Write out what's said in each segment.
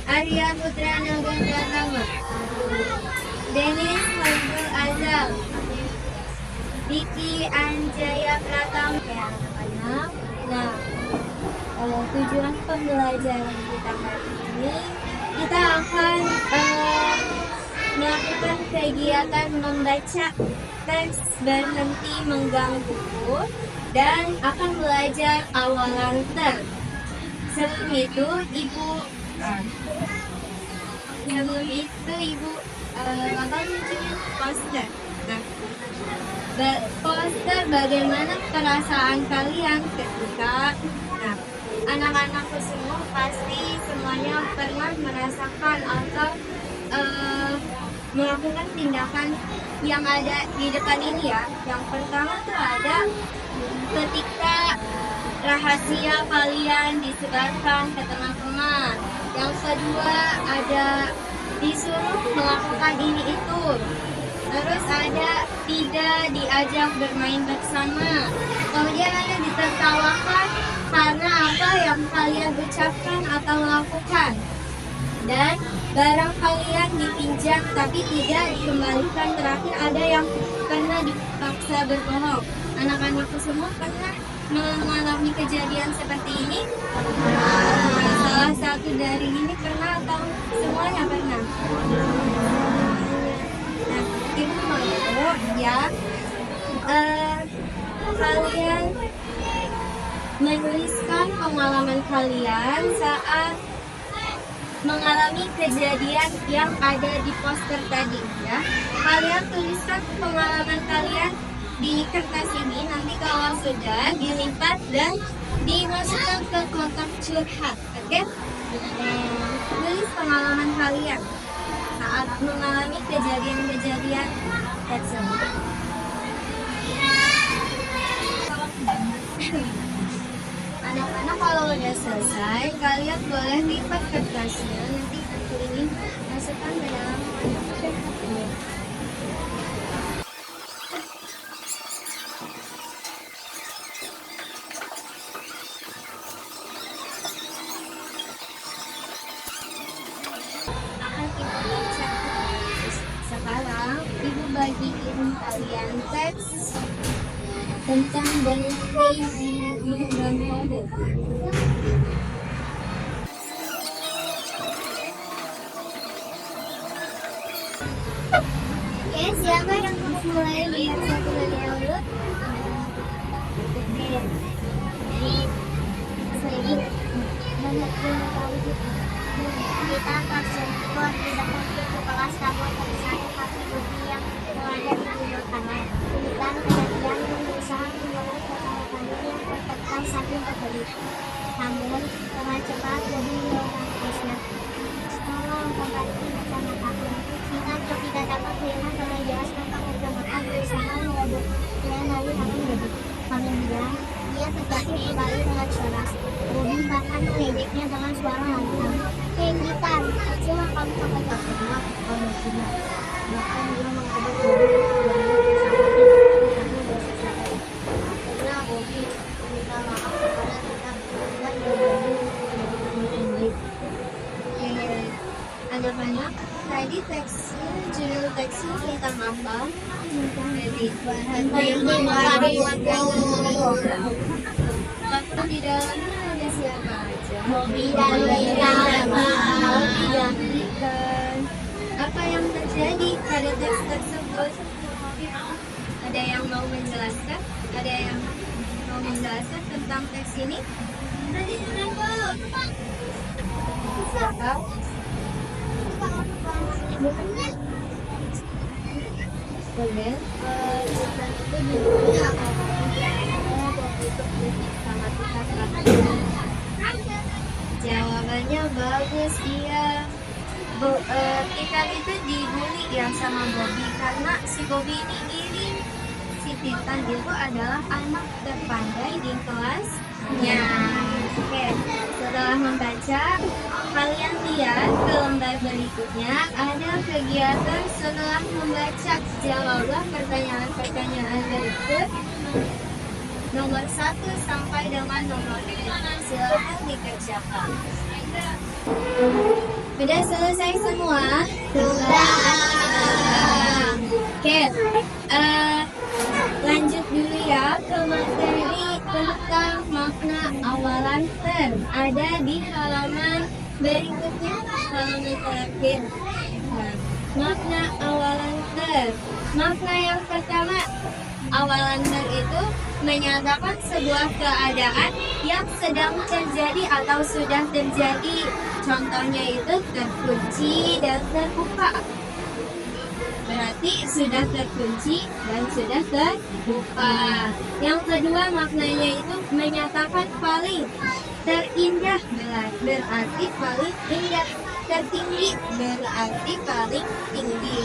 Arya Putra Nagandratama, Dennis Khairul Azam, Diki Anjaya Pratama. Ya, anak-anak. Nah, tujuan pembelajaran kita hari ini, kita akan melakukan kegiatan membaca teks berhenti mengganggu dan akan belajar awalan ter. Sebelum itu ibu bakal nunjukin poster. Nah, poster bagaimana perasaan kalian ketika anak-anakku semua pasti semuanya pernah merasakan atau melakukan tindakan yang ada di depan ini ya. Yang pertama tuh ada ketika rahasia kalian disebarkan ke teman-teman. Yang kedua ada disuruh melakukan ini itu. Terus ada tidak diajak bermain bersama. Kemudian ada ditertawakan karena apa yang kalian ucapkan atau lakukan. Dan barang kalian dipinjam tapi tidak dikembalikan. Terakhir ada yang pernah dipaksa berbohong. Anak-anakku semua pernah mengalami kejadian seperti ini? Salah satu dari ini pernah atau semuanya pernah? Nah, ibu mau ya kalian menuliskan pengalaman kalian saat mengalami kejadian yang ada di poster tadi ya. Kalian tuliskan pengalaman kalian di kertas ini, nanti kalau sudah dilipat dan dimasukkan ke kotak curhat, oke? Tulis pengalaman kalian saat mengalami kejadian-kejadian tersebut. Anak-anak kalau udah selesai, kalian boleh lipat kertasnya, nanti ini masukkan ke dalam kotak curhat ini. Sekarang ibu bagiin kalian teks tentang berhenti mengganggu. Oke, siapa yang mau mulai lihat satu dari dulu? Kita tersentuh di depan pintu kelas kamu tersayang kaki bumi yang berada di ujung kanan. Bukan kejadian yang berusaha membawa ketahuan yang tertekan saking terbelit. Namun dengan cepat bumi melakukan terusnya. Tolong kembali bersama aku. Kita tidak dapat melihat dengan jelas tentang perkembangan berusaha merebut. Dan lalu aku merebut. Kami bilang dia terjatuh kembali dengan suara. Bumi bahkan mengejeknya dengan suara lantang. Gitar, cuma kamu pakai terkenal kalau tidak. Bahkan dia menghadap Bobby karena Bobby minta maaf kepada kita dan anak-anak, tadi teksnya, judul teksnya tentang apa? Jadi waktu di dalamnya ada siapa aja? Bobby dan Ikan. Apa yang terjadi pada teks tersebut? Ada yang mau menjelaskan? Ada yang mau menjelaskan tentang teks ini? Siapa? Boleh. Jawabannya bagus, iya. Titan itu dibully ya sama Bobby karena si Bobby ini iri. Si Titan itu adalah anak terpandai di kelasnya. Oke, setelah membaca, kalian lihat ke lembar berikutnya ada kegiatan setelah membaca. Jawablah pertanyaan-pertanyaan berikut. Nomor 1 sampai dengan nomor 5. Silakan dikerjakan. Sudah selesai semua? Sudah. Oke, lanjut dulu ya ke materi tentang makna awalan ter. Ada di halaman berikutnya, halaman terakhir. Nah, makna awalan ter. Makna yang pertama, awalan ter itu menyatakan sebuah keadaan yang sedang terjadi atau sudah terjadi. Contohnya itu terkunci dan terbuka. Berarti sudah terkunci dan sudah terbuka. Yang kedua, maknanya itu menyatakan paling terindah, berarti paling indah. Tertinggi berarti paling tinggi.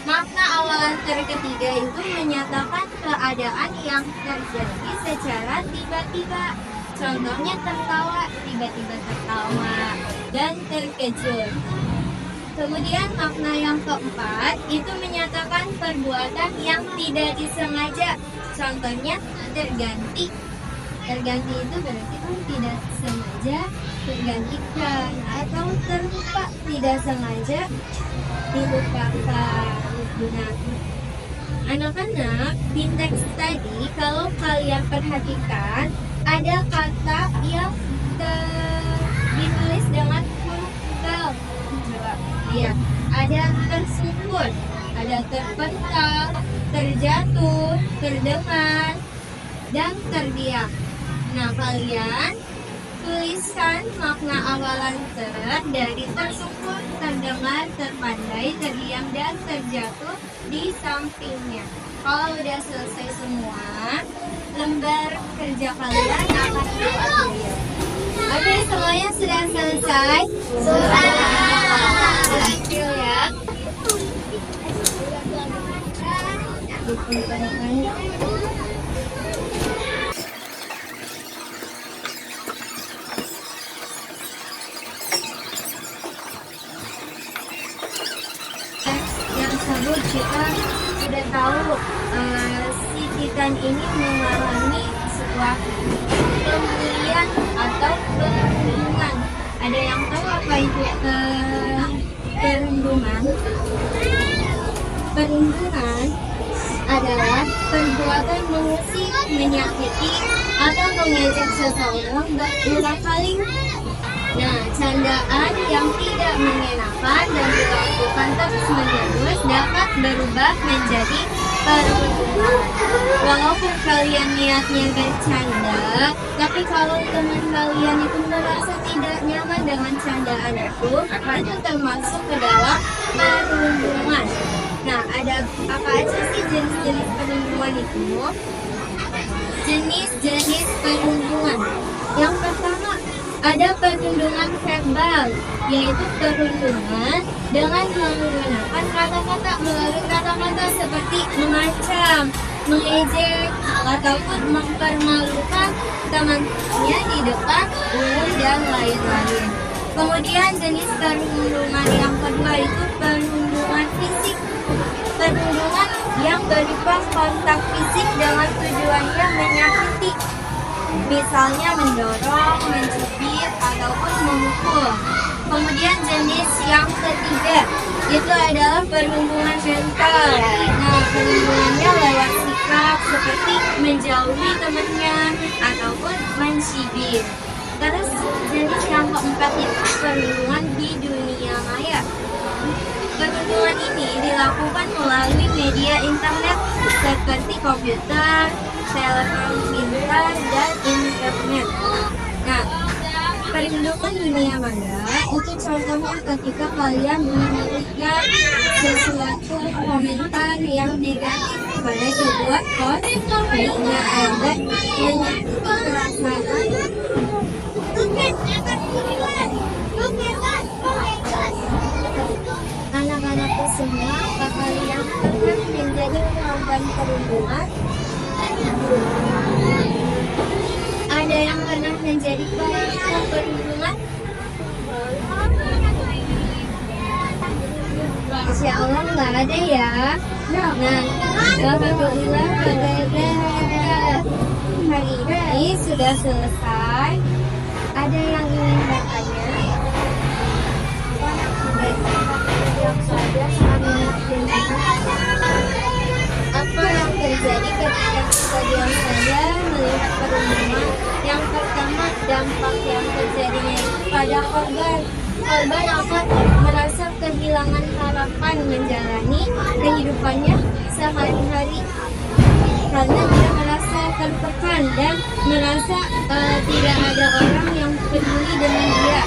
Makna awalan ter ketiga itu menyatakan keadaan yang terjadi secara tiba-tiba. Contohnya tertawa, tiba-tiba tertawa, dan terkejut. Kemudian makna yang keempat itu menyatakan perbuatan yang tidak disengaja. Contohnya terganti. Terganti itu berarti tidak sengaja tergantikan, atau terlupa, tidak sengaja dilupakan. Nah, anak-anak, di teks tadi kalau kalian perhatikan ada kata yang ditulis dengan huruf L. Ya, ada tersungkur, ada terpental, terjatuh, terdengar, dan terdiam. Nah, kalian tuliskan makna awalan ter dari tersungkur, terdengar, terpandai, terdiam, dan terjatuh di sampingnya. Kalau udah selesai semua, lembar kerja kalian akan dibuat. Oke, semuanya sudah selesai? Sudah. Hasil ya. Yang tersebut kita sudah tahu si Titan ini mengalami sebuah pembulian atau perundungan. Ada yang tahu apa itu perundungan? Perundungan adalah perbuatan mengusik, menyakiti, atau mengejek seseorang berulang kali. Nah, candaan yang tidak mengenakan dan dilakukan terus-menerus dapat berubah menjadi perundungan. Walaupun kalian niatnya bercanda, tapi kalau teman kalian itu merasa tidak nyaman dengan candaan itu termasuk ke dalam perundungan. Nah, ada apa aja sih jenis-jenis perundungan itu? Jenis-jenis perundungan. Yang pertama, ada perundungan verbal, yaitu perundungan dengan menggunakan kata-kata, melalui kata-kata seperti mengancam, mengejek, ataupun mempermalukan temannya di depan umum dan lain-lain. Kemudian jenis perundungan yang kedua itu perundungan fisik. Perundungan yang berupa kontak fisik dengan tujuannya menyakiti. Misalnya mendorong, mencubit, ataupun memukul. Kemudian jenis yang ketiga itu adalah perundungan mental. Nah, perundungannya lewat sikap seperti menjauhi temannya ataupun mencibir. Terus jenis yang keempat itu perundungan di dunia maya. Perundungan ini dilakukan melalui media internet seperti komputer, telepon pintar, dan internet. Nah, perundungan dunia maya itu contohnya ketika kalian memberikan sesuatu komentar yang negatif pada sebuah post sehingga ada menyakiti perasaan anak-anakku semua. Apa kalian pernah menjadi korban perundungan? Ada yang pernah menjadi korban perundungan? Insya Allah nggak ada ya. Nah, alhamdulillah pada hari ini sudah selesai. Ada yang ingin bertanya? korban. Korban akan merasa kehilangan harapan menjalani kehidupannya sehari-hari karena dia merasa tertekan dan merasa tidak ada orang yang peduli dengan dia.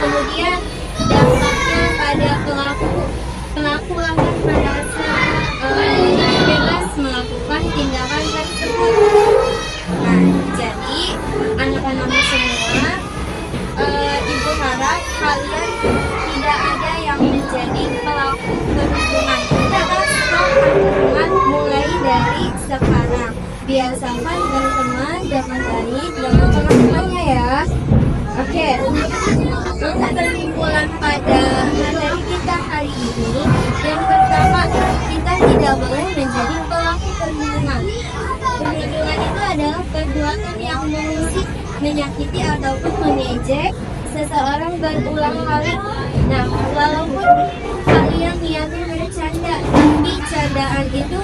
Kemudian dampaknya pada pelaku akan merasa bebas melakukan tindakan tersebut. Nah, jadi anak-anak semua, ibu harap kalian tidak ada yang menjadi pelaku perhubungan. Kita harus berteman mulai dari sekarang. Biasakan berteman dengan baik dengan teman-temannya ya. Oke, untuk kesimpulan pada materi kita hari ini, yang pertama, kita tidak boleh menjadi pelaku perhubungan. Perhubungan itu adalah perbuatan yang mengusik, menyakiti ataupun mengejek seseorang berulang kali. Nah, walaupun kalian niatnya bercanda, tapi candaan itu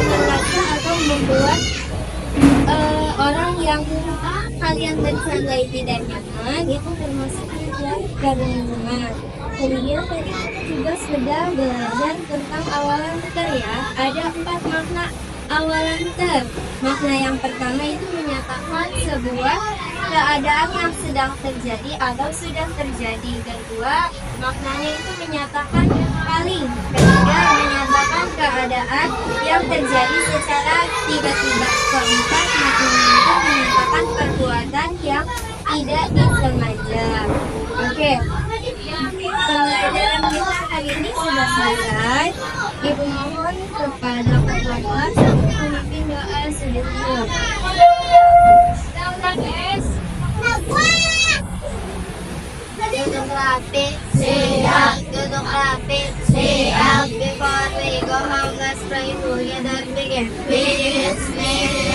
merasa atau membuat orang yang kalian bercandai tidak nyaman, itu termasuk perhubungan. Kemudian tadi kita juga sudah belajar tentang awalan ter ya. Ada 4 makna awalan ter. Makna yang pertama itu menyatakan sebuah keadaan yang sedang terjadi atau sudah terjadi. Kedua, maknanya itu menyatakan paling. Ketiga, menyatakan keadaan yang terjadi secara tiba-tiba. Keempat, maknanya itu menyatakan perbuatan yang tidak disengaja. Oke, pembelajaran kita hari ini sudah selesai. Ibu mohon kepada ketua kelas untuk memimpin doa sederhana. Duduk rapi, siap. Duduk rapi, siap. Before we go home, let's pray together. Begin. Bismillah.